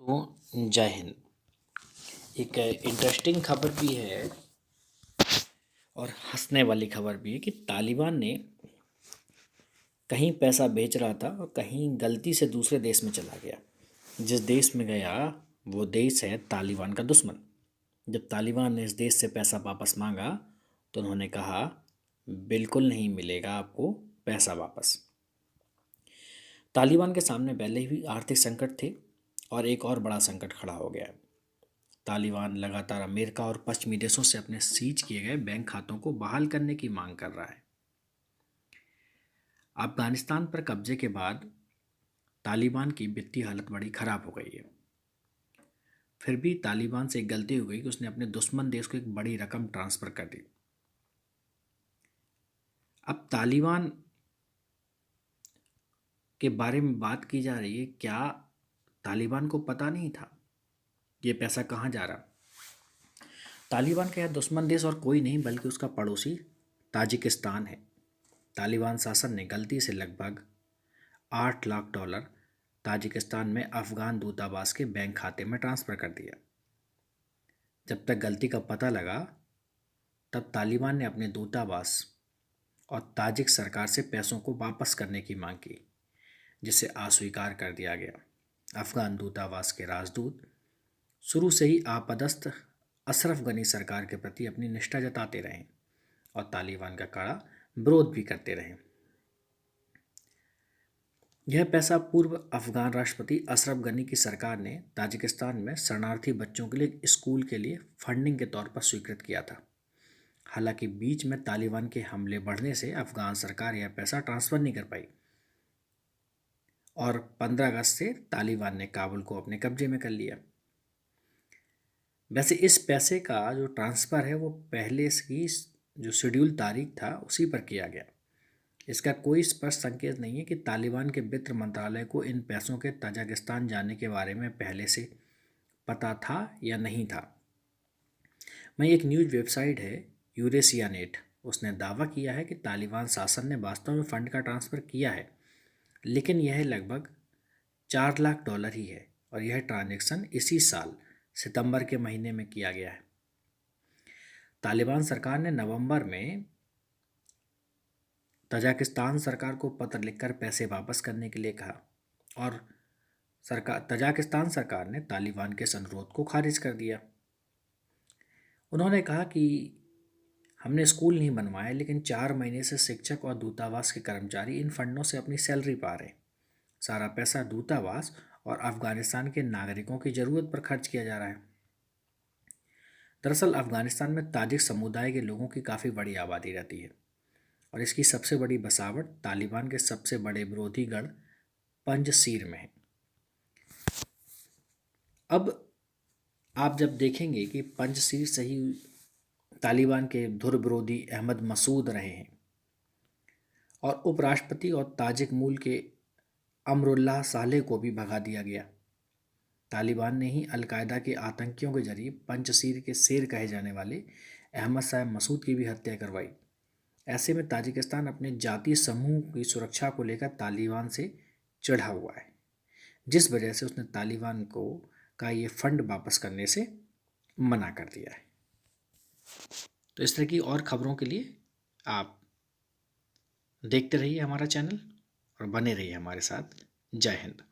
तो जय हिंद। एक इंटरेस्टिंग खबर भी है और हंसने वाली खबर भी है कि तालिबान ने कहीं पैसा भेज रहा था और कहीं गलती से दूसरे देश में चला गया। जिस देश में गया वो देश है तालिबान का दुश्मन। जब तालिबान ने इस देश से पैसा वापस मांगा तो उन्होंने कहा बिल्कुल नहीं मिलेगा आपको पैसा वापस। तालिबान के सामने पहले ही आर्थिक संकट थे और एक और बड़ा संकट खड़ा हो गया है। तालिबान लगातार अमेरिका और पश्चिमी देशों से अपने सीज किए गए बैंक खातों को बहाल करने की मांग कर रहा है। अफगानिस्तान पर कब्जे के बाद तालिबान की वित्तीय हालत बड़ी खराब हो गई है। फिर भी तालिबान से एक गलती हो गई कि उसने अपने दुश्मन देश को एक बड़ी रकम ट्रांसफर कर दी। अब तालिबान के बारे में बात की जा रही है, क्या तालिबान को पता नहीं था ये पैसा कहाँ जा रहा? तालिबान का यह दुश्मन देश और कोई नहीं बल्कि उसका पड़ोसी ताजिकिस्तान है। तालिबान शासन ने गलती से लगभग $8 लाख ताजिकिस्तान में अफगान दूतावास के बैंक खाते में ट्रांसफ़र कर दिया। जब तक गलती का पता लगा तब तालिबान ने अपने दूतावास और ताजिक सरकार से पैसों को वापस करने की मांग की, जिसे अस्वीकार कर दिया गया। अफगान दूतावास के राजदूत शुरू से ही आपदस्थ अशरफ गनी सरकार के प्रति अपनी निष्ठा जताते रहे और तालिबान का कड़ा विरोध भी करते रहे। यह पैसा पूर्व अफगान राष्ट्रपति अशरफ गनी की सरकार ने ताजिकिस्तान में शरणार्थी बच्चों के लिए एक स्कूल के लिए फंडिंग के तौर पर स्वीकृत किया था। हालांकि बीच में तालिबान के हमले बढ़ने से अफगान सरकार यह पैसा ट्रांसफ़र नहीं कर पाई और 15 अगस्त से तालिबान ने काबुल को अपने कब्जे में कर लिया। वैसे इस पैसे का जो ट्रांसफ़र है वो पहले की जो शेड्यूल तारीख था उसी पर किया गया। इसका कोई स्पष्ट संकेत नहीं है कि तालिबान के वित्त मंत्रालय को इन पैसों के ताजिकिस्तान जाने के बारे में पहले से पता था या नहीं था। वहीं एक न्यूज़ वेबसाइट है यूरेशिया नेट, उसने दावा किया है कि तालिबान शासन ने वास्तव में फ़ंड का ट्रांसफ़र किया है, लेकिन यह लगभग $4 लाख ही है और यह ट्रांजैक्शन इसी साल सितंबर के महीने में किया गया है। तालिबान सरकार ने नवंबर में तजाकिस्तान सरकार को पत्र लिखकर पैसे वापस करने के लिए कहा और तजाकिस्तान सरकार ने तालिबान के इस अनुरोध को खारिज कर दिया। उन्होंने कहा कि हमने स्कूल नहीं बनवाया, लेकिन 4 महीने से शिक्षक और दूतावास के कर्मचारी इन फंडों से अपनी सैलरी पा रहे हैं। सारा पैसा दूतावास और अफगानिस्तान के नागरिकों की ज़रूरत पर खर्च किया जा रहा है। दरअसल अफगानिस्तान में ताजिक समुदाय के लोगों की काफ़ी बड़ी आबादी रहती है और इसकी सबसे बड़ी बसावट तालिबान के सबसे बड़े विरोधी गढ़ पंजशीर में है। अब आप जब देखेंगे कि पंजशीर से ही तालिबान के धुर विरोधी अहमद मसूद रहे हैं और उपराष्ट्रपति और ताजिक मूल के अमरुल्लाह सालेह को भी भगा दिया गया। तालिबान ने ही अलकायदा के आतंकियों के जरिए पंजशीर के शेर कहे जाने वाले अहमद साहब मसूद की भी हत्या करवाई। ऐसे में ताजिकिस्तान अपने जातीय समूह की सुरक्षा को लेकर तालिबान से चिढ़ा हुआ है, जिस वजह से उसने तालिबान को का ये फंड वापस करने से मना कर दिया है। तो इस तरह की और खबरों के लिए आप देखते रहिए हमारा चैनल और बने रहिए हमारे साथ। जय हिंद।